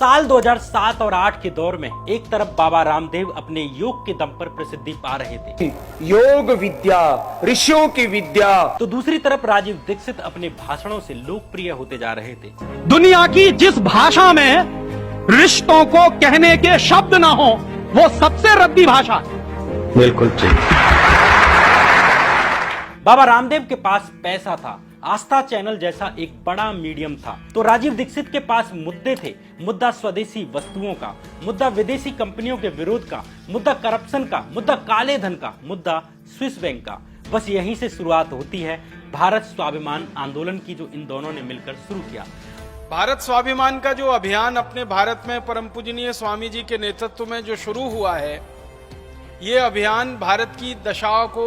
साल 2007 और 8 के दौर में एक तरफ बाबा रामदेव अपने योग के दम पर प्रसिद्धि पा रहे थे, योग विद्या, ऋषियों की विद्या, तो दूसरी तरफ राजीव दीक्षित अपने भाषणों से लोकप्रिय होते जा रहे थे। दुनिया की जिस भाषा में रिश्तों को कहने के शब्द ना हो, वो सबसे रद्दी भाषा है। बिल्कुल ठीक। बाबा रामदेव के पास पैसा था, आस्था चैनल जैसा एक बड़ा मीडियम था, तो राजीव दीक्षित के पास मुद्दे थे। मुद्दा स्वदेशी वस्तुओं का, मुद्दा विदेशी कंपनियों के विरोध का, मुद्दा करप्शन का, मुद्दा काले धन का, मुद्दा स्विस बैंक का। बस यहीं से शुरुआत होती है भारत स्वाभिमान आंदोलन की, जो इन दोनों ने मिलकर शुरू किया। भारत स्वाभिमान का जो अभियान अपने भारत में परम पूजनीय स्वामी जी के नेतृत्व में जो शुरू हुआ है, ये अभियान भारत की दशा को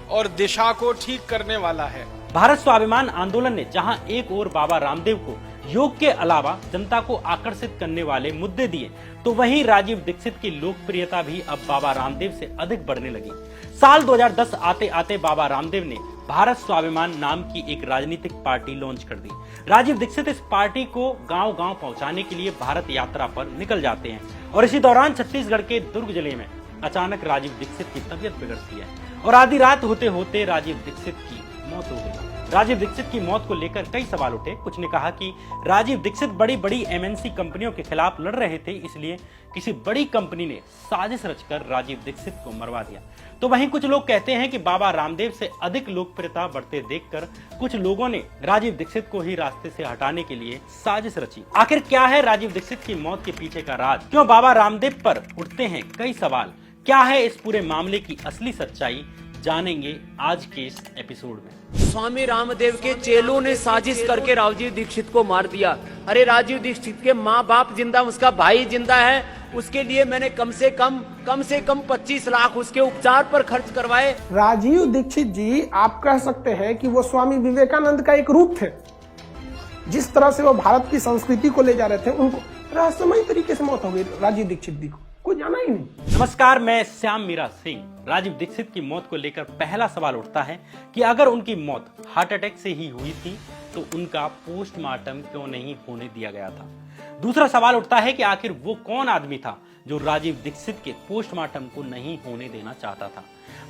और दिशा को ठीक करने वाला है। भारत स्वाभिमान आंदोलन ने जहां एक ओर बाबा रामदेव को योग के अलावा जनता को आकर्षित करने वाले मुद्दे दिए, तो वहीं राजीव दीक्षित की लोकप्रियता भी अब बाबा रामदेव से अधिक बढ़ने लगी। साल 2010 आते आते बाबा रामदेव ने भारत स्वाभिमान नाम की एक राजनीतिक पार्टी लॉन्च कर दी। राजीव दीक्षित इस पार्टी को गांव-गांव पहुंचाने के लिए भारत यात्रा पर निकल जाते हैं और इसी दौरान छत्तीसगढ़ के दुर्ग जिले में अचानक राजीव दीक्षित की तबीयत बिगड़ती है और आधी रात होते होते राजीव दीक्षित की मौत हो गई। राजीव दीक्षित की मौत को लेकर कई सवाल उठे। कुछ ने कहा कि राजीव दीक्षित बड़ी बड़ी एमएनसी कंपनियों के खिलाफ लड़ रहे थे, इसलिए किसी बड़ी कंपनी ने साजिश रचकर राजीव दीक्षित को मरवा दिया। तो वहीं कुछ लोग कहते हैं कि बाबा रामदेव से अधिक लोकप्रियता बढ़ते देखकर कुछ लोगों ने राजीव दीक्षित को ही रास्ते से हटाने के लिए साजिश रची। आखिर क्या है राजीव दीक्षित की मौत के पीछे का राज? क्यों बाबा रामदेव पर उठते हैं कई सवाल? क्या है इस पूरे मामले की असली सच्चाई? जानेंगे आज के इस एपिसोड में। स्वामी रामदेव के चेलों ने साजिश करके राजीव दीक्षित को मार दिया। अरे राजीव दीक्षित के माँ बाप जिंदा, उसका भाई जिंदा है, उसके लिए मैंने कम से कम 25 लाख उसके उपचार पर खर्च करवाए। राजीव दीक्षित जी, आप कह सकते हैं कि वो स्वामी विवेकानंद का एक रूप थे। जिस तरह से वो भारत की संस्कृति को ले जा रहे थे, उनको रहस्यमय तरीके से मौत हो गई राजीव दीक्षित जी को, कोई जाना ही नहीं। नमस्कार, मैं श्याम मीरा सिंह। राजीव दीक्षित की मौत को लेकर पहला सवाल उठता है कि अगर उनकी मौत हार्ट अटैक से ही हुई थी तो उनका पोस्टमार्टम क्यों नहीं होने दिया गया था। दूसरा सवाल उठता है कि आखिर वो कौन आदमी था जो राजीव दीक्षित के पोस्टमार्टम को नहीं होने देना चाहता था।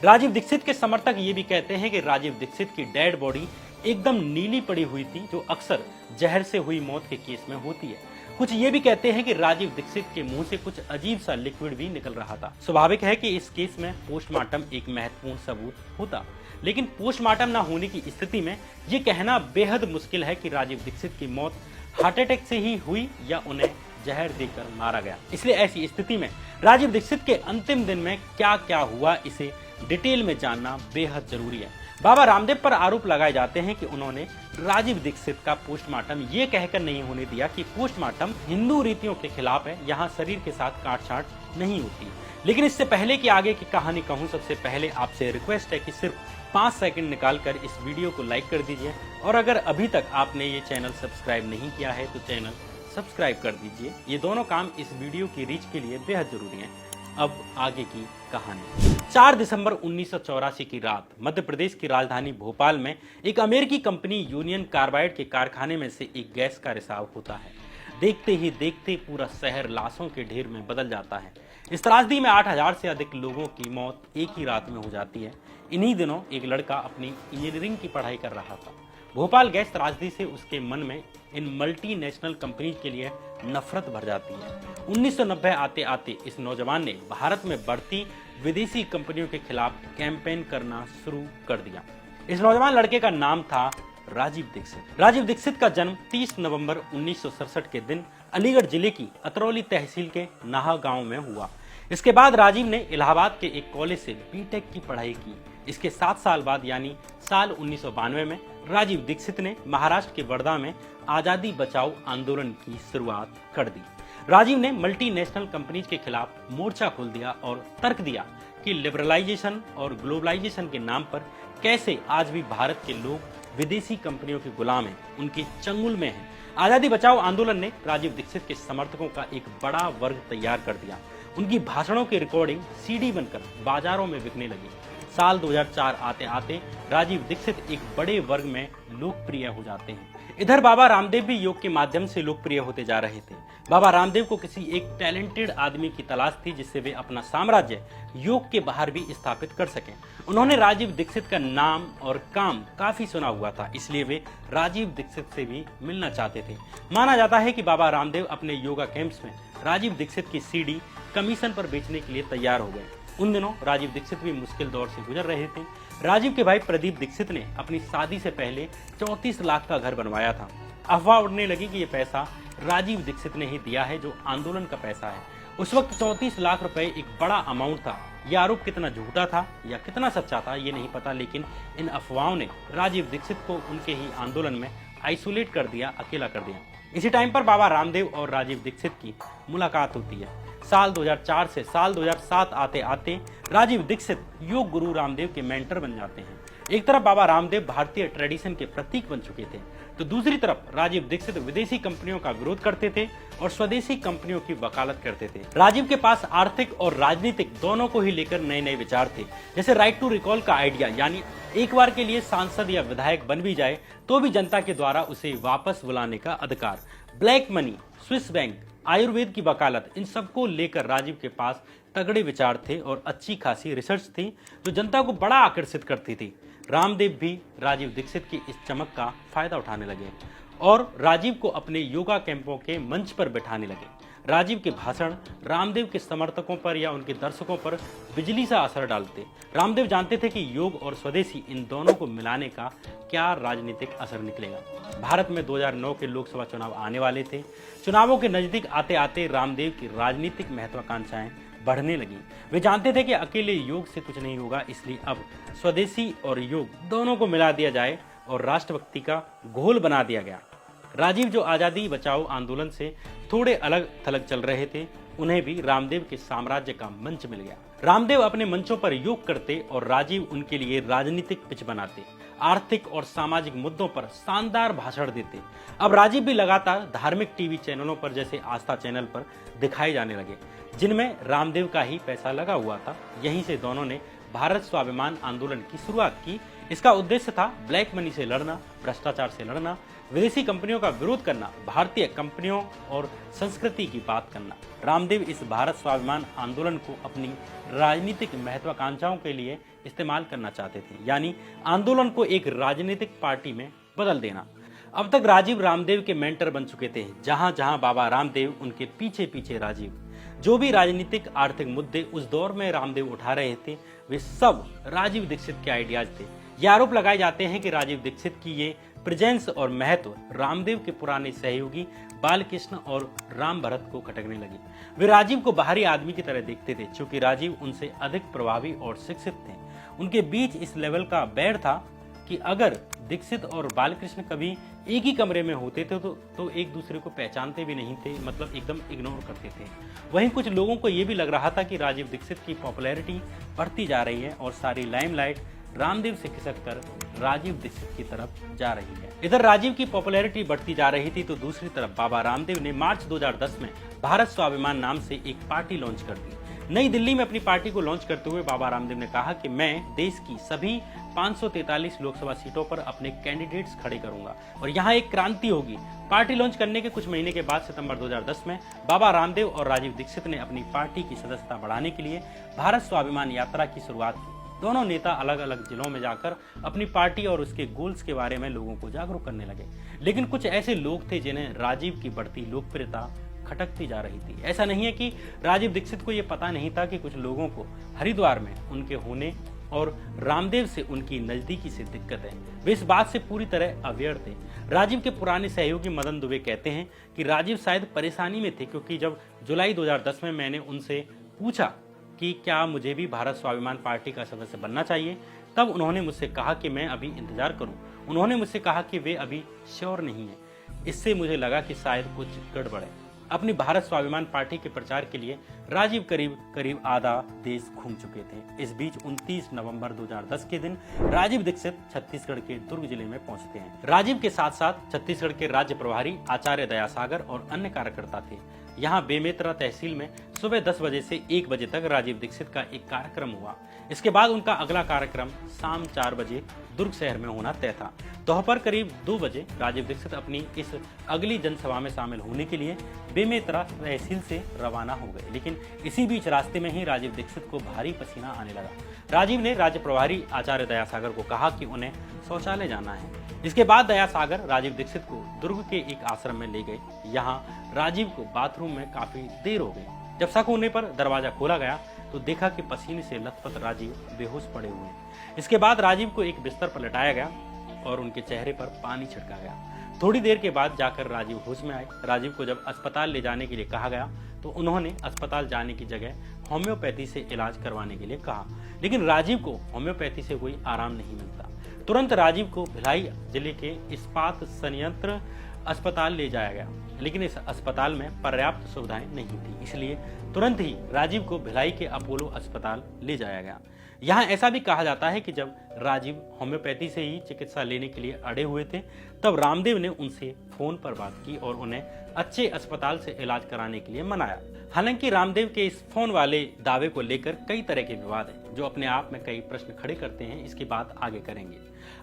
राजीव दीक्षित के समर्थक ये भी कहते हैं कि राजीव दीक्षित की डेड बॉडी एकदम नीली पड़ी हुई थी, जो अक्सर जहर से हुई मौत के केस में होती है। कुछ ये भी कहते हैं कि राजीव दीक्षित के मुंह से कुछ अजीब सा लिक्विड भी निकल रहा था। स्वाभाविक है कि इस केस में पोस्टमार्टम एक महत्वपूर्ण सबूत होता, लेकिन पोस्टमार्टम ना होने की स्थिति में ये कहना बेहद मुश्किल है कि राजीव दीक्षित की मौत हार्ट अटैक से ही हुई या उन्हें जहर देकर मारा गया। इसलिए ऐसी स्थिति में राजीव दीक्षित के अंतिम दिन में क्या क्या हुआ, इसे डिटेल में जानना बेहद जरूरी है। बाबा रामदेव पर आरोप लगाए जाते हैं कि उन्होंने राजीव दीक्षित का पोस्टमार्टम ये कहकर नहीं होने दिया कि पोस्टमार्टम हिंदू रीतियों के खिलाफ है, यहाँ शरीर के साथ काट-छांट नहीं होती। लेकिन इससे पहले कि आगे की कहानी कहूँ, सबसे पहले आपसे रिक्वेस्ट है कि सिर्फ 5 सेकंड निकालकर इस वीडियो को लाइक कर दीजिए, और अगर अभी तक आपने ये चैनल सब्सक्राइब नहीं किया है तो चैनल सब्सक्राइब कर दीजिए। ये दोनों काम इस वीडियो की रीच के लिए बेहद जरूरी है। अब आगे की कहानी। 4 दिसंबर 1984 की रात मध्य प्रदेश की राजधानी भोपाल में एक अमेरिकी कंपनी यूनियन कार्बाइड के कारखाने में से एक गैस का रिसाव होता है। देखते ही देखते पूरा शहर लाशों के ढेर में बदल जाता है। इस त्रासदी में 8000 से अधिक लोगों की मौत एक ही रात में हो जाती है। इन्हीं दिनों एक लड़का अपनी इंजीनियरिंग की पढ़ाई कर रहा था। भोपाल गैस त्रासदी से उसके मन में इन मल्टीनेशनल कंपनी के लिए नफरत भर जाती है। 1990 आते आते इस नौजवान ने भारत में बढ़ती विदेशी कंपनियों के खिलाफ कैंपेन करना शुरू कर दिया। इस नौजवान लड़के का नाम था राजीव दीक्षित। राजीव दीक्षित का जन्म 30 नवंबर 1967 के दिन अलीगढ़ जिले की अतरौली तहसील के नाहा गांव में हुआ। इसके बाद राजीव ने इलाहाबाद के एक कॉलेज से बीटेक की पढ़ाई की। इसके 7 साल बाद यानी साल 1992 में राजीव दीक्षित ने महाराष्ट्र के वर्धा में आजादी बचाओ आंदोलन की शुरुआत कर दी। राजीव ने मल्टीनेशनल कंपनीज के खिलाफ मोर्चा खोल दिया और तर्क दिया कि लिबरलाइजेशन और ग्लोबलाइजेशन के नाम पर कैसे आज भी भारत के लोग विदेशी कंपनियों के गुलाम हैं, उनके चंगुल में हैं। आजादी बचाओ आंदोलन ने राजीव दीक्षित के समर्थकों का एक बड़ा वर्ग तैयार कर दिया। उनकी भाषणों की रिकॉर्डिंग सीडी बनकर बाजारों में बिकने लगी। साल 2004 आते आते राजीव दीक्षित एक बड़े वर्ग में लोकप्रिय हो जाते हैं। इधर बाबा रामदेव भी योग के माध्यम से लोकप्रिय होते जा रहे थे। बाबा रामदेव को किसी एक टैलेंटेड आदमी की तलाश थी जिससे वे अपना साम्राज्य योग के बाहर भी स्थापित कर सकें। उन्होंने राजीव दीक्षित का नाम और काम काफी सुना हुआ था, इसलिए वे राजीव दीक्षित से भी मिलना चाहते थे। माना जाता है कि बाबा रामदेव अपने योगा कैंप्स में राजीव दीक्षित की सीडी कमीशन पर बेचने के लिए तैयार हो गए। उन दिनों राजीव दीक्षित भी मुश्किल दौर से गुजर रहे थे। राजीव के भाई प्रदीप दीक्षित ने अपनी शादी से पहले 34 लाख का घर बनवाया था। अफवाह उड़ने लगी कि यह पैसा राजीव दीक्षित ने ही दिया है, जो आंदोलन का पैसा है। उस वक्त 34 लाख रुपए एक बड़ा अमाउंट था। यह आरोप कितना झूठा था या कितना सच्चा था ये नहीं पता, लेकिन इन अफवाहों ने राजीव दीक्षित को उनके ही आंदोलन में आइसोलेट कर दिया, अकेला कर दिया। इसी टाइम पर बाबा रामदेव और राजीव दीक्षित की मुलाकात होती है। साल 2004 से साल 2007 आते आते राजीव दीक्षित योग गुरु रामदेव के मेंटर बन जाते हैं। एक तरफ बाबा रामदेव भारतीय ट्रेडिशन के प्रतीक बन चुके थे, तो दूसरी तरफ राजीव दीक्षित विदेशी कंपनियों का विरोध करते थे और स्वदेशी कंपनियों की वकालत करते थे। राजीव के पास आर्थिक और राजनीतिक दोनों को ही लेकर नए नए विचार थे, जैसे राइट टू रिकॉल का आइडिया, यानी एक बार के लिए सांसद या विधायक बन भी जाए तो भी जनता के द्वारा उसे वापस बुलाने का अधिकार, black money, Swiss bank, Ayurveda की वकालत, इन सबको लेकर राजीव के पास तगड़े विचार थे और अच्छी खासी रिसर्च थी जो जनता को बड़ा आकर्षित करती थी। रामदेव भी राजीव दीक्षित की इस चमक का फायदा उठाने लगे और राजीव को अपने योगा कैंपों के मंच पर बैठाने लगे। राजीव के भाषण रामदेव के समर्थकों पर या उनके दर्शकों पर बिजली सा असर डालते। रामदेव जानते थे कि योग और स्वदेशी इन दोनों को मिलाने का क्या राजनीतिक असर निकलेगा। भारत में 2009 के लोकसभा चुनाव आने वाले थे। चुनावों के नजदीक आते आते रामदेव की राजनीतिक महत्वाकांक्षाएं बढ़ने लगी। वे जानते थे कि अकेले योग से कुछ नहीं होगा, इसलिए अब स्वदेशी और योग दोनों को मिला दिया जाए और राष्ट्रभक्ति का घोल बना दिया गया। राजीव जो आजादी बचाओ आंदोलन से थोड़े अलग थलग चल रहे थे, उन्हें भी रामदेव के साम्राज्य का मंच मिल गया। रामदेव अपने मंचों पर योग करते और राजीव उनके लिए राजनीतिक पिच बनाते, आर्थिक और सामाजिक मुद्दों पर शानदार भाषण देते। अब राजीव भी लगातार धार्मिक टीवी चैनलों पर जैसे आस्था चैनल पर दिखाए जाने लगे, जिनमें रामदेव का ही पैसा लगा हुआ था। यहीं से दोनों ने भारत स्वाभिमान आंदोलन की शुरुआत की। इसका उद्देश्य था ब्लैक मनी से लड़ना, भ्रष्टाचार से लड़ना, विदेशी कंपनियों का विरोध करना, भारतीय कंपनियों और संस्कृति की बात करना। रामदेव इस भारत स्वाभिमान आंदोलन को अपनी राजनीतिक महत्वाकांक्षाओं के लिए इस्तेमाल करना चाहते थे, यानी आंदोलन को एक राजनीतिक पार्टी में बदल देना। अब तक राजीव रामदेव के मेंटर बन चुके थे। जहां जहां बाबा रामदेव, उनके पीछे पीछे राजीव। जो भी राजनीतिक आर्थिक मुद्दे उस दौर में रामदेव उठा रहे थे, वे सब राजीव दीक्षित के आइडियाज थे। ये आरोप लगाए जाते हैं कि राजीव दीक्षित की ये प्रेजेंस और महत्व रामदेव के पुराने सहयोगी बालकृष्ण और राम भरत को खटकने लगी। वे राजीव को बाहरी आदमी की तरह देखते थे, क्योंकि राजीव उनसे अधिक प्रभावी और शिक्षित थे। उनके बीच इस लेवल का बैर था कि अगर दीक्षित और बालकृष्ण कभी एक ही कमरे में होते थे तो एक दूसरे को पहचानते भी नहीं थे, मतलब एकदम इग्नोर करते थे। वहीं कुछ लोगों को यह भी लग रहा था कि राजीव दीक्षित की पॉपुलैरिटी बढ़ती जा रही है और सारी लाइमलाइट रामदेव से खिसक कर राजीव दीक्षित की तरफ जा रही है। इधर राजीव की पॉपुलैरिटी बढ़ती जा रही थी तो दूसरी तरफ बाबा रामदेव ने मार्च 2010 में भारत स्वाभिमान नाम से एक पार्टी लॉन्च कर दी। नई दिल्ली में अपनी पार्टी को लॉन्च करते हुए बाबा रामदेव ने कहा कि मैं देश की सभी 543 लोकसभा सीटों पर अपने कैंडिडेट्स खड़े करूंगा और यहां एक क्रांति होगी। पार्टी लॉन्च करने के कुछ महीने के बाद सितंबर 2010 में बाबा रामदेव और राजीव दीक्षित ने अपनी पार्टी की सदस्यता बढ़ाने के लिए भारत स्वाभिमान यात्रा की शुरुआत की। दोनों नेता अलग अलग जिलों में जाकर अपनी पार्टी और उसके गोल्स के बारे में लोगों को जागरूक करने लगे। लेकिन कुछ ऐसे लोग थे जिन्हें राजीव की बढ़ती लोकप्रियता खटकती जा रही थी। ऐसा नहीं है कि राजीव दीक्षित को यह पता नहीं था कि कुछ लोगों को हरिद्वार में उनके होने और रामदेव से उनकी नजदीकी से दिक्कत है। वे इस बात से पूरी तरह अवेयर थे। राजीव के पुराने सहयोगी मदन दुबे कहते हैं कि राजीव शायद परेशानी में थे, क्योंकि जब जुलाई 2010 में मैंने उनसे पूछा कि क्या मुझे भी भारत स्वाभिमान पार्टी का सदस्य बनना चाहिए, तब उन्होंने मुझसे कहा कि मैं अभी इंतजार करूं। उन्होंने मुझसे कहा कि वे अभी श्योर नहीं है। इससे मुझे लगा कि शायद कुछ गड़बड़ है। अपनी भारत स्वाभिमान पार्टी के प्रचार के लिए राजीव करीब आधा देश घूम चुके थे। इस बीच 29 नवंबर 2010 के दिन राजीव दीक्षित छत्तीसगढ़ के दुर्ग जिले में पहुंचते हैं। राजीव के साथ साथ छत्तीसगढ़ के राज्य प्रभारी आचार्य दयासागर और अन्य कार्यकर्ता थे। यहाँ बेमेतरा तहसील में सुबह 10 बजे से 1 बजे तक राजीव दीक्षित का एक कार्यक्रम हुआ। इसके बाद उनका अगला कार्यक्रम शाम 4 बजे दुर्ग शहर में होना तय था। दोपहर करीब 2 बजे राजीव दीक्षित अपनी इस अगली जनसभा में शामिल होने के लिए बेमेतरा तहसील से रवाना हो गए, लेकिन इसी बीच रास्ते में ही राजीव दीक्षित को भारी पसीना आने लगा। राजीव ने राज्य प्रभारी आचार्य दयासागर को कहा कि उन्हें शौचालय जाना है। इसके बाद दयासागर राजीव दीक्षित को दुर्ग के एक आश्रम में ले गए। यहाँ राजीव को बाथरूम में काफी देर हो गई। जब शक होने पर दरवाजा खोला गया तो देखा कि पसीने से लथपथ राजीव बेहोश पड़े हुए हैं। इसके बाद राजीव को एक बिस्तर पर लेटाया गया और उनके चेहरे पर पानी छिड़का गया। थोड़ी देर के बाद जाकर राजीव होश में आए। राजीव को जब अस्पताल ले जाने के लिए कहा गया तो उन्होंने अस्पताल जाने की जगह होम्योपैथी से इलाज करवाने के लिए कहा, लेकिन राजीव को होम्योपैथी से कोई आराम नहीं मिलता। तुरंत राजीव को भिलाई जिले के इस्पात संयंत्र अस्पताल ले जाया गया, लेकिन इस अस्पताल में पर्याप्त सुविधाएं नहीं थी, इसलिए तुरंत ही राजीव को भिलाई के अपोलो अस्पताल ले जाया गया। यहाँ ऐसा भी कहा जाता है कि जब राजीव होम्योपैथी से ही चिकित्सा लेने के लिए अड़े हुए थे, तब रामदेव ने उनसे फोन पर बात की और उन्हें अच्छे अस्पताल से इलाज कराने के लिए मनाया। हालांकि रामदेव के इस फोन वाले दावे को लेकर कई तरह के विवाद हैं, जो अपने आप में कई प्रश्न खड़े करते हैं। इसकी बात आगे करेंगे।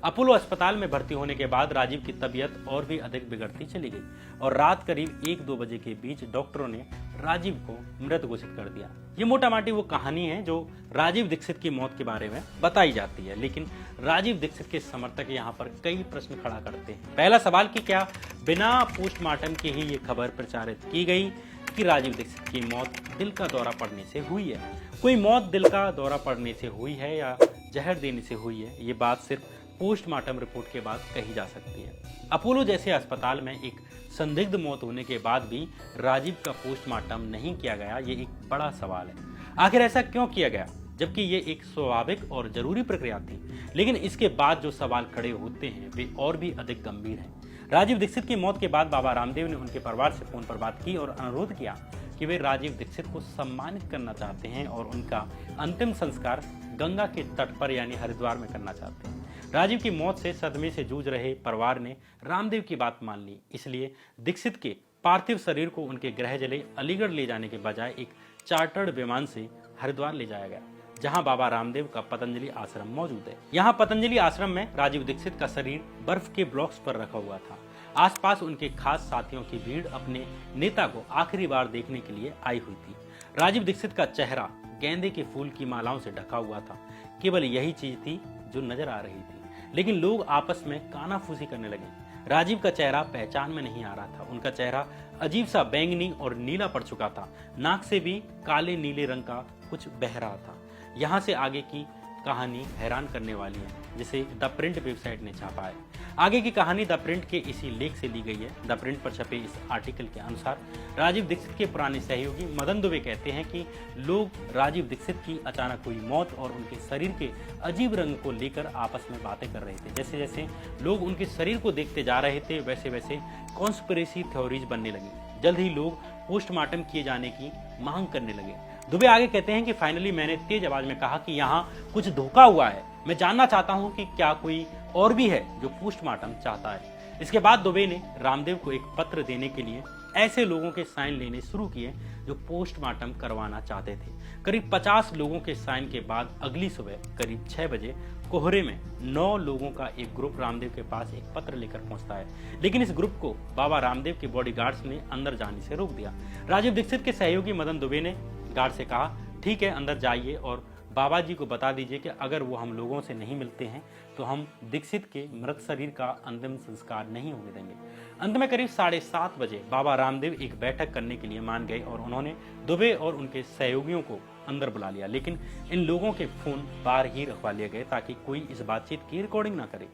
अपोलो अस्पताल में भर्ती होने के बाद राजीव की तबीयत और भी अधिक बिगड़ती चली गई और रात करीब 1-2 बजे के बीच डॉक्टरों ने राजीव को मृत घोषित कर दिया। ये मोटा माटी वो कहानी है जो राजीव दीक्षित की मौत के बारे में बताई जाती है, लेकिन राजीव दीक्षित के समर्थक यहाँ पर कई प्रश्न खड़ा करते हैं। पहला सवाल कि क्या बिना पोस्टमार्टम के ही ये खबर प्रचारित की गई कि राजीव दीक्षित की मौत दिल का दौरा पड़ने से हुई है? कोई मौत दिल का दौरा पड़ने से हुई है या जहर देने से हुई है, ये बात सिर्फ पोस्टमार्टम रिपोर्ट के बाद कही जा सकती है। अपोलो जैसे अस्पताल में एक संदिग्ध मौत होने के बाद भी राजीव का पोस्टमार्टम नहीं किया गया, ये एक बड़ा सवाल है। आखिर ऐसा क्यों किया गया, जबकि ये एक स्वाभाविक और जरूरी प्रक्रिया थी? लेकिन इसके बाद जो सवाल खड़े होते हैं वे और भी अधिक गंभीर हैं। राजीव दीक्षित की मौत के बाद बाबा रामदेव ने उनके परिवार से फोन पर बात की और अनुरोध किया कि वे राजीव दीक्षित को सम्मानित करना चाहते हैं और उनका अंतिम संस्कार गंगा के तट पर यानी हरिद्वार में करना चाहते हैं। राजीव की मौत से सदमे से जूझ रहे परिवार ने रामदेव की बात मान ली, इसलिए दीक्षित के पार्थिव शरीर को उनके गृह जिले अलीगढ़ ले जाने के बजाय एक चार्टर्ड विमान से हरिद्वार ले जाया गया, जहां बाबा रामदेव का पतंजलि आश्रम मौजूद है। यहां पतंजलि आश्रम में राजीव दीक्षित का शरीर बर्फ के ब्लॉक्स पर रखा हुआ था। आसपास उनके खास साथियों की भीड़ अपने नेता को आखिरी बार देखने के लिए आई हुई थी। राजीव दीक्षित का चेहरा गेंदे के फूल की मालाओं से ढका हुआ था। केवल यही चीज थी जो नजर आ रही थी, लेकिन लोग आपस में कानाफूसी करने लगे। राजीव का चेहरा पहचान में नहीं आ रहा था। उनका चेहरा अजीब सा बैंगनी और नीला पड़ चुका था। नाक से भी काले नीले रंग का कुछ बह रहा था। यहाँ से आगे की कहानी हैरान करने वाली है, जिसे द प्रिंट वेबसाइट ने छापा है। आगे की कहानी द प्रिंट के इसी लेख से ली गई है। द प्रिंट पर छपे इस आर्टिकल के अनुसार राजीव दीक्षित के पुराने सहयोगी मदन दुबे कहते हैं कि लोग राजीव दीक्षित की अचानक हुई मौत और उनके शरीर के अजीब रंग को लेकर आपस में बातें कर रहे थे। जैसे जैसे लोग उनके शरीर को देखते जा रहे थे, वैसे वैसे कॉन्स्पिरेसी थ्योरीज बनने लगी। जल्द ही लोग पोस्टमार्टम किए जाने की मांग करने लगे। दुबे आगे कहते हैं कि फाइनली मैंने तेज आवाज में कहा कि यहाँ कुछ धोखा हुआ है। मैं जानना चाहता हूँ कि क्या कोई और भी है जो पोस्टमार्टम चाहता है। इसके बाद दुबे ने रामदेव को एक पत्र देने के लिए ऐसे लोगों के साइन लेने शुरू किए जो पोस्टमार्टम करवाना चाहते थे। करीब 50 लोगों के साइन के बाद अगली सुबह करीब 6 बजे कोहरे में 9 लोगों का एक ग्रुप रामदेव के पास एक पत्र लेकर पहुंचता है, लेकिन इस ग्रुप को बाबा रामदेव के बॉडीगार्ड्स ने अंदर जाने से रोक दिया। राजीव दीक्षित के सहयोगी मदन दुबे ने गार्ड से कहा, ठीक है अंदर जाइए और बाबा जी को बता दीजिए कि अगर वो हम लोगों से नहीं मिलते हैं तो हम दीक्षित के मृत शरीर का अंतिम संस्कार नहीं होने देंगे। अंत में करीब 7:30 बजे बाबा रामदेव एक बैठक करने के लिए मान गए और उन्होंने दुबे और उनके सहयोगियों को अंदर बुला लिया, लेकिन इन लोगों के फोन बाहर ही रखवा लिए गए ताकि कोई इस बातचीत की रिकॉर्डिंग ना करे।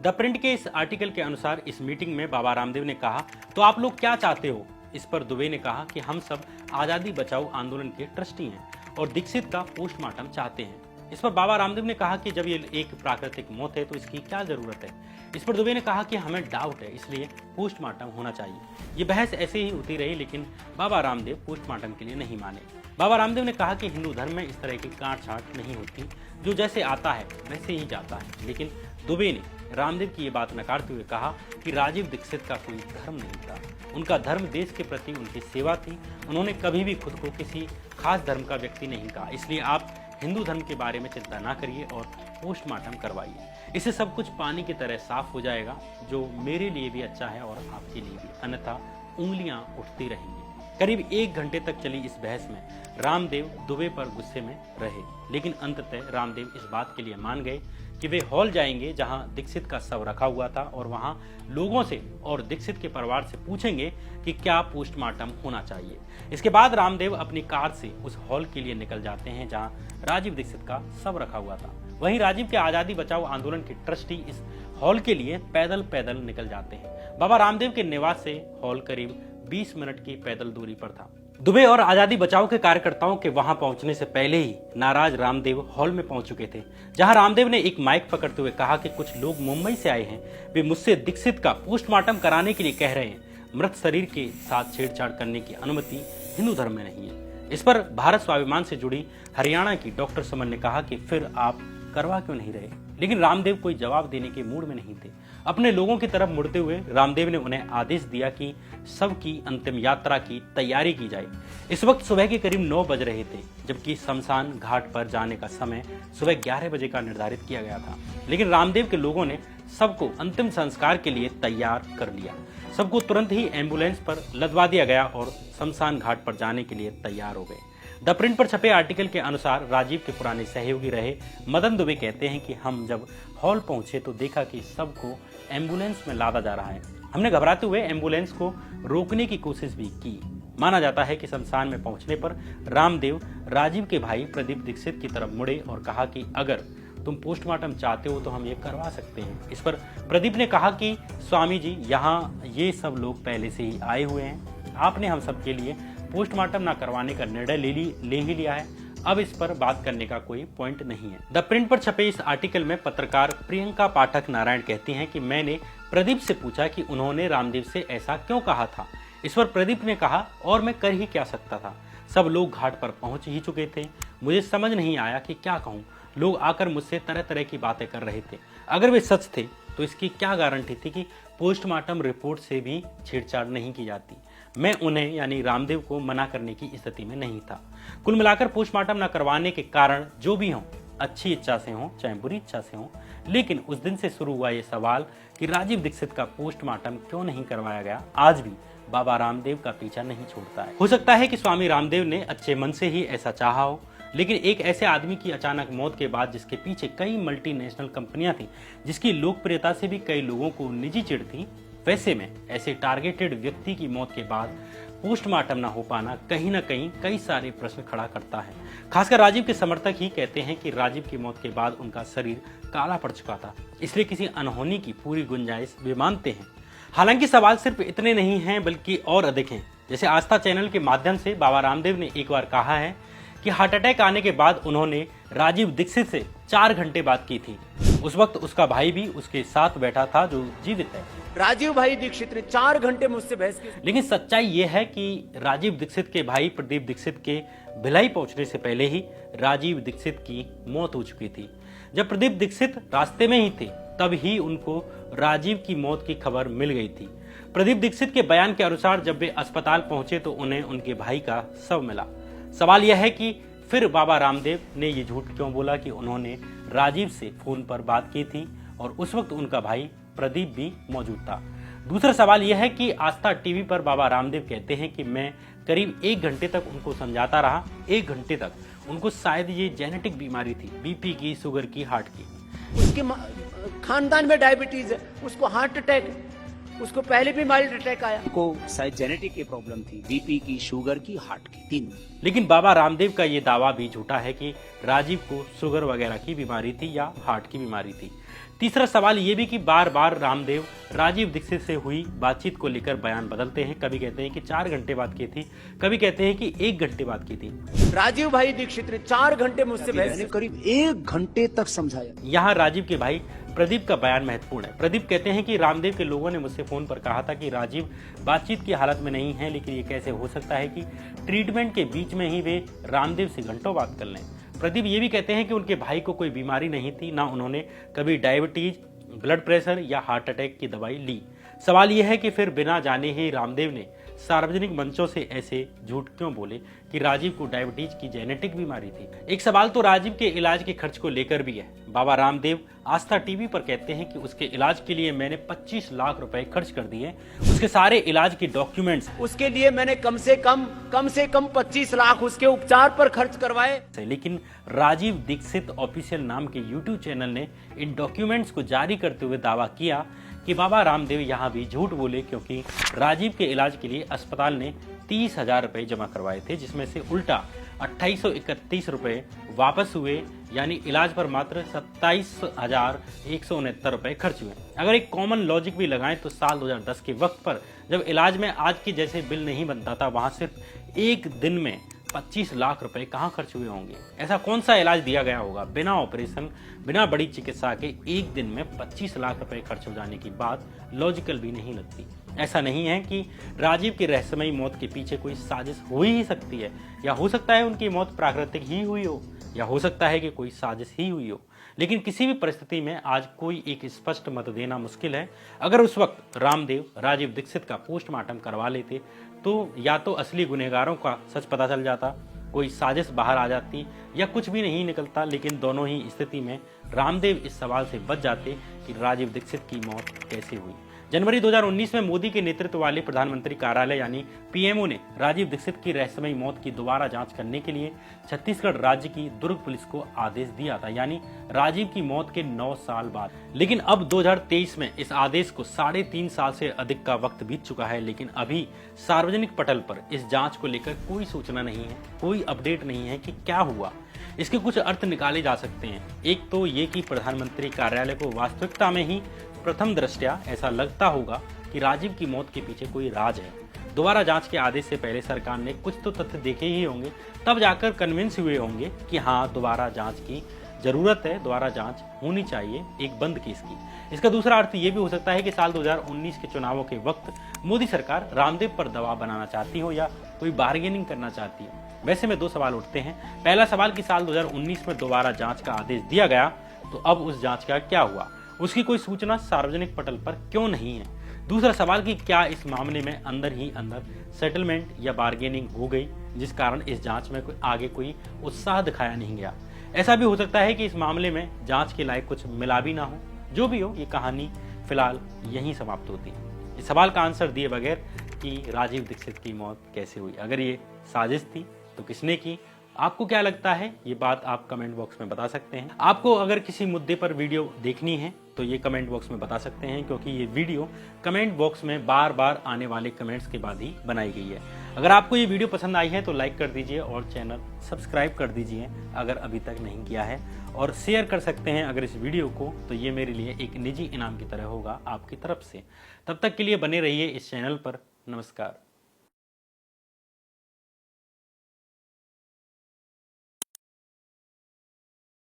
द प्रिंट के इस आर्टिकल के अनुसार इस मीटिंग में बाबा रामदेव ने कहा, तो आप लोग क्या चाहते हो? इस पर दुबे ने कहा कि हम सब आजादी बचाओ आंदोलन के ट्रस्टी हैं और दीक्षित का पोस्टमार्टम चाहते हैं। इस पर बाबा रामदेव ने कहा कि जब ये एक प्राकृतिक मौत है तो इसकी क्या जरूरत है। इस पर दुबे ने कहा कि हमें डाउट है, इसलिए पोस्टमार्टम होना चाहिए। ये बहस ऐसे ही होती रही, लेकिन बाबा रामदेव पोस्टमार्टम के लिए नहीं माने। बाबा रामदेव ने कहा कि हिंदू धर्म में इस तरह की काट छाट नहीं होती, जो जैसे आता है वैसे ही जाता है। लेकिन दुबे ने रामदेव की ये बात नकारते हुए कहा कि राजीव दीक्षित का कोई धर्म नहीं था, उनका धर्म देश के प्रति उनकी सेवा थी। उन्होंने कभी भी खुद को किसी खास धर्म का व्यक्ति नहीं कहा। इसलिए आप हिंदू धर्म के बारे में चिंता ना करिए और पोस्टमार्टम करवाइए। इससे सब कुछ पानी की तरह साफ हो जाएगा, जो मेरे लिए भी अच्छा है और आपके लिए भी, अन्यथा उंगलियां उठती रहेंगी। करीब 1 घंटे तक चली इस बहस में रामदेव दुबे पर गुस्से में रहे, लेकिन अंततः रामदेव इस बात के लिए मान गए कि वे हॉल जाएंगे जहां दीक्षित का शव रखा हुआ था और वहां लोगों से और दीक्षित के परिवार से पूछेंगे कि क्या पोस्टमार्टम होना चाहिए। इसके बाद रामदेव अपनी कार से उस हॉल के लिए निकल जाते हैं जहां राजीव दीक्षित का शव रखा हुआ था। वहीं राजीव के आजादी बचाओ आंदोलन के ट्रस्टी इस हॉल के लिए पैदल पैदल निकल जाते हैं। बाबा रामदेव के निवास से हॉल करीब 20 मिनट की पैदल दूरी पर था। दुबे और आजादी बचाओ के कार्यकर्ताओं के वहां पहुंचने से पहले ही नाराज रामदेव हॉल में पहुंच चुके थे, जहां रामदेव ने एक माइक पकड़ते हुए कहा कि कुछ लोग मुंबई से आए हैं, वे मुझसे दीक्षित का पोस्टमार्टम कराने के लिए कह रहे हैं। मृत शरीर के साथ छेड़छाड़ करने की अनुमति हिंदू धर्म में नहीं है। इस पर भारत स्वाभिमान से जुड़ी हरियाणा की डॉक्टर सुमन ने कहा कि फिर आप करवा क्यों नहीं रहे, लेकिन रामदेव कोई जवाब देने के मूड में नहीं थे। अपने लोगों की तरफ मुड़ते हुए रामदेव ने उन्हें आदेश दिया कि सबकी अंतिम यात्रा की तैयारी की जाए। इस वक्त सुबह के करीब 9 बज रहे थे, जबकि शमशान घाट पर जाने का समय सुबह 11 बजे का निर्धारित किया गया था। लेकिन रामदेव के लोगों ने सबको अंतिम संस्कार के लिए तैयार कर लिया। सबको तुरंत ही एम्बुलेंस पर लदवा दिया गया और शमशान घाट पर जाने के लिए तैयार हो गए। द प्रिंट पर छपे आर्टिकल के अनुसार राजीव के पुराने सहयोगी रहे मदन दुबे कहते हैं कि हम जब हॉल पहुंचे तो देखा कि सबको एम्बुलेंस में लादा जा रहा है। हमने घबराते हुए एम्बुलेंस को रोकने की कोशिश भी की। माना जाता है कि शमशान में पहुंचने पर रामदेव राजीव के भाई प्रदीप दीक्षित की तरफ मुड़े और कहा कि अगर तुम पोस्टमार्टम चाहते हो तो हम ये करवा सकते हैं। इस पर प्रदीप ने कहा कि स्वामी जी, यहाँ ये सब लोग पहले से ही आए हुए हैं, आपने हम सब के लिए पोस्टमार्टम ना करवाने का निर्णय ले ही लिया है, अब इस पर बात करने का कोई पॉइंट नहीं है। द प्रिंट पर छपे इस आर्टिकल में पत्रकार प्रियंका पाठक नारायण कहती हैं कि मैंने प्रदीप से पूछा कि उन्होंने रामदेव से ऐसा क्यों कहा था। इस पर प्रदीप ने कहा, और मैं कर ही क्या सकता था, सब लोग घाट पर पहुंच ही चुके थे, मुझे समझ नहीं आया कि क्या कहूँ। लोग आकर मुझसे तरह तरह की बातें कर रहे थे। अगर वे सच थे तो इसकी क्या गारंटी थी कि पोस्टमार्टम रिपोर्ट से भी छेड़छाड़ नहीं की जाती। मैं उन्हें यानी रामदेव को मना करने की स्थिति में नहीं था। कुल मिलाकर पोस्टमार्टम न करवाने के कारण जो भी हों, अच्छी इच्छा से हों चाहे बुरी इच्छा से हों, लेकिन उस दिन से शुरू हुआ ये सवाल कि राजीव दीक्षित का पोस्टमार्टम क्यों नहीं करवाया गया, आज भी बाबा रामदेव का पीछा नहीं छोड़ता है। हो सकता है कि स्वामी रामदेव ने अच्छे मन से ही ऐसा चाहा हो, लेकिन एक ऐसे आदमी की अचानक मौत के बाद जिसके पीछे कई मल्टीनेशनल कंपनियां थी, जिसकी लोकप्रियता से भी कई लोगों को निजी चिढ़ थी, वैसे में ऐसे टारगेटेड व्यक्ति की मौत के बाद पोस्टमार्टम ना हो पाना कहीं ना कहीं कई सारे प्रश्न खड़ा करता है। खासकर राजीव के समर्थक ही कहते हैं कि राजीव की मौत के बाद उनका शरीर काला पड़ चुका था, इसलिए किसी अनहोनी की पूरी गुंजाइश वे मानते हैं। हालांकि सवाल सिर्फ इतने नहीं हैं बल्कि और अधिक हैं। जैसे आस्था चैनल के माध्यम से बाबा रामदेव ने एक बार कहा है कि हार्ट अटैक आने के बाद उन्होंने राजीव दीक्षित से 4 घंटे बात की थी। उस वक्त उसका भाई भी उसके साथ बैठा था जो जीवित है। राजीव भाई दीक्षित ने 4 घंटे मुझसे बहस की। लेकिन सच्चाई यह है कि राजीव दीक्षित के भाई प्रदीप दीक्षित के भिलाई पहुंचने से पहले ही राजीव दीक्षित की मौत हो चुकी थी। जब प्रदीप दीक्षित रास्ते में ही थे तब ही उनको राजीव की मौत की खबर मिल गई थी। प्रदीप दीक्षित के बयान के अनुसार जब वे अस्पताल पहुंचे तो उन्हें उनके भाई का शव मिला। सवाल यह है कि फिर बाबा रामदेव ने ये झूठ क्यों बोला कि उन्होंने राजीव से फोन पर बात की थी और उस वक्त उनका भाई प्रदीप भी मौजूद था। दूसरा सवाल यह है कि आस्था टीवी पर बाबा रामदेव कहते हैं कि मैं करीब 1 घंटे तक उनको समझाता रहा। 1 घंटे तक उनको शायद ये जेनेटिक बीमारी थी, बीपी की, शुगर की, हार्ट की। उसके खानदान में डायबिटीज है, उसको हार्ट अटैक है, उसको पहले भी माइल्ड अटैक आया, को शायद जेनेटिक की प्रॉब्लम थी, बीपी की, शुगर की, हार्ट की, 3। लेकिन बाबा रामदेव का ये दावा भी झूठा है कि राजीव को शुगर वगैरह की बीमारी थी या हार्ट की बीमारी थी। तीसरा सवाल ये भी कि बार बार रामदेव राजीव दीक्षित से हुई बातचीत को लेकर बयान बदलते हैं। कभी कहते हैं कि 4 घंटे बात की थी, कभी कहते हैं कि 1 घंटे बात की थी। राजीव भाई दीक्षित ने 4 घंटे मुझसे बहस की। करीब 1 घंटे तक समझाया। यहाँ राजीव के भाई प्रदीप का बयान महत्वपूर्ण है। प्रदीप कहते हैं कि रामदेव के लोगों ने मुझसे फोन पर कहा था कि राजीव बातचीत की हालत में नहीं है, लेकिन ये कैसे हो सकता है कि ट्रीटमेंट के बीच में ही वे रामदेव से घंटों बात कर लें। प्रदीप ये भी कहते हैं कि उनके भाई को कोई बीमारी नहीं थी, ना उन्होंने कभी डायबिटीज, ब्लड प्रेशर या हार्ट अटैक की दवाई ली। सवाल यह है कि फिर बिना जाने ही रामदेव ने सार्वजनिक मंचों से ऐसे झूठ क्यों बोले कि राजीव को डायबिटीज की जेनेटिक बीमारी थी। एक सवाल तो राजीव के इलाज के खर्च को लेकर भी है। बाबा रामदेव आस्था टीवी पर कहते हैं कि उसके इलाज के लिए मैंने 25 लाख रुपए खर्च कर दिए। उसके सारे इलाज के डॉक्यूमेंट्स, उसके लिए मैंने कम से कम 25 लाख उसके उपचार पर खर्च करवाए। लेकिन राजीव दीक्षित ऑफिशियल नाम के यूट्यूब चैनल ने इन डॉक्यूमेंट्स को जारी करते हुए दावा किया कि बाबा रामदेव यहाँ भी झूठ बोले, क्योंकि राजीव के इलाज के लिए अस्पताल ने 30,000 रुपए जमा करवाए थे, जिसमें से उल्टा 2831 रुपए वापस हुए, यानी इलाज पर मात्र 27,169 रुपए खर्च हुए। अगर एक कॉमन लॉजिक भी लगाएं तो साल 2010 के वक्त पर जब इलाज में आज के जैसे बिल नहीं बनता था, वहां सिर्फ एक दिन में 25 लाख रुपए कहां खर्च हुए होंगे। ऐसा कौन सा इलाज दिया गया होगा बिना ऑपरेशन, बिना बड़ी चिकित्सा के एक दिन में 25 लाख रुपए खर्च हो जाने की बात लॉजिकल भी नहीं लगती। ऐसा नहीं है कि राजीव की रहस्यमयी मौत के पीछे कोई साजिश हो ही सकती है, या हो सकता है उनकी मौत प्राकृतिक ही हुई हो, या हो सकता है कि कोई साजिश ही हुई हो। लेकिन किसी भी परिस्थिति में आज कोई एक स्पष्ट मत देना मुश्किल है। अगर उस वक्त रामदेव राजीव दीक्षित का पोस्टमार्टम करवा लेते तो या तो असली गुनहगारों का सच पता चल जाता, कोई साजिश बाहर आ जाती, या कुछ भी नहीं निकलता। लेकिन दोनों ही स्थिति में रामदेव इस सवाल से बच जाते कि राजीव दीक्षित की मौत कैसे हुई। जनवरी 2019 में मोदी के नेतृत्व वाले प्रधानमंत्री कार्यालय यानी पीएमओ ने राजीव दीक्षित की रहस्यमयी मौत की दोबारा जांच करने के लिए छत्तीसगढ़ राज्य की दुर्ग पुलिस को आदेश दिया था, यानी राजीव की मौत के 9 साल बाद। लेकिन अब 2023 में इस आदेश को 3.5 साल से अधिक का वक्त बीत चुका है, लेकिन अभी सार्वजनिक पटल पर इस जांच को लेकर कोई सूचना नहीं है, कोई अपडेट नहीं है कि क्या हुआ। इसके कुछ अर्थ निकाले जा सकते हैं। एक तो ये कि प्रधानमंत्री कार्यालय को वास्तविकता में ही प्रथम दृष्टया ऐसा लगता होगा कि राजीव की मौत के पीछे कोई राज है। दोबारा जांच के आदेश से पहले सरकार ने कुछ तो तथ्य देखे ही होंगे, तब जाकर कन्विंस हुए होंगे कि हाँ, दोबारा जांच की जरूरत है, दोबारा जांच होनी चाहिए एक बंद केस की। इसका दूसरा अर्थ ये भी हो सकता है कि साल 2019 के चुनावों के वक्त मोदी सरकार रामदेव पर दबाव बनाना चाहती हो या कोई बार्गेनिंग करना चाहती हो। वैसे में 2 सवाल उठते हैं। पहला सवाल कि साल 2019 में दोबारा जांच का आदेश दिया गया, तो अब उस जांच का क्या हुआ, उसकी कोई सूचना सार्वजनिक पटल पर क्यों नहीं है। दूसरा सवाल कि क्या इस मामले में अंदर ही अंदर सेटलमेंट या बार्गेनिंग हो गई, जिस कारण इस जांच में आगे कोई उत्साह दिखाया नहीं गया। ऐसा भी हो सकता है कि इस मामले में जांच के लायक कुछ मिला भी ना हो। जो भी हो, ये कहानी फिलहाल यहीं समाप्त होती है। इस सवाल का आंसर दिए बगैर कि राजीव दीक्षित की मौत कैसे हुई, अगर ये साजिश थी तो किसने की, आपको क्या लगता है, ये बात आप कमेंट बॉक्स में बता सकते हैं। आपको अगर किसी मुद्दे पर वीडियो देखनी है तो ये कमेंट बॉक्स में बता सकते हैं, क्योंकि ये वीडियो कमेंट बॉक्स में बार बार आने वाले कमेंट्स के बाद ही बनाई गई है। अगर आपको ये वीडियो पसंद आई है तो लाइक कर दीजिए और चैनल सब्सक्राइब कर दीजिए अगर अभी तक नहीं किया है, और शेयर कर सकते हैं अगर इस वीडियो को, तो ये मेरे लिए एक निजी इनाम की तरह होगा आपकी तरफ से। तब तक के लिए बने रहिए इस चैनल पर। नमस्कार।